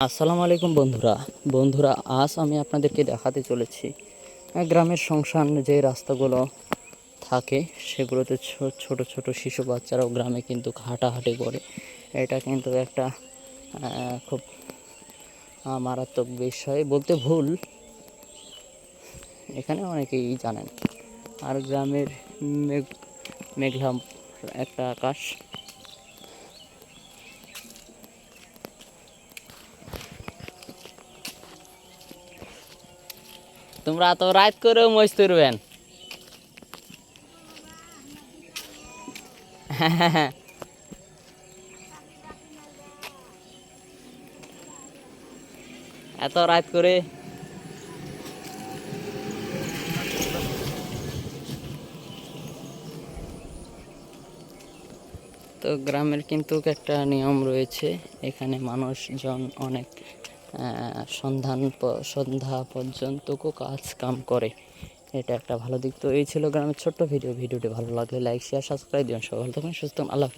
আসসালামু আলাইকুম বন্ধুরা আজ আমি আপনাদেরকে দেখাতে চলেছি গ্রামের সংসার যে রাস্তাগুলো থাকে সেগুলোতে ছোট ছোট শিশু বাচ্চারাও গ্রামে কিন্তু হাঁটাহাঁটি করে। এটা কিন্তু একটা খুব মারাত্মক বিষয় বলতে ভুল, এখানে অনেকেই জানেন। আর গ্রামের মেঘলা একটা আকাশ। তোমরা তো রাত করেও মজ করবেন। হ্যাঁ, এত রাত করে তো গ্রামের কিন্তু একটা নিয়ম রয়েছে, এখানে মানুষজন অনেক সন্ধ্যা পর্যন্তও কাজ কাম করে। এটা একটা ভালো দিক। তো এই ছিল গ্রামের ছোট্ট ভিডিওটি ভালো লাগলে লাইক শেয়ার সাবস্ক্রাইব দিন। সবাই ভালো থাকুন, সুস্থ থাকুন। আল্লাহ হাফেজ।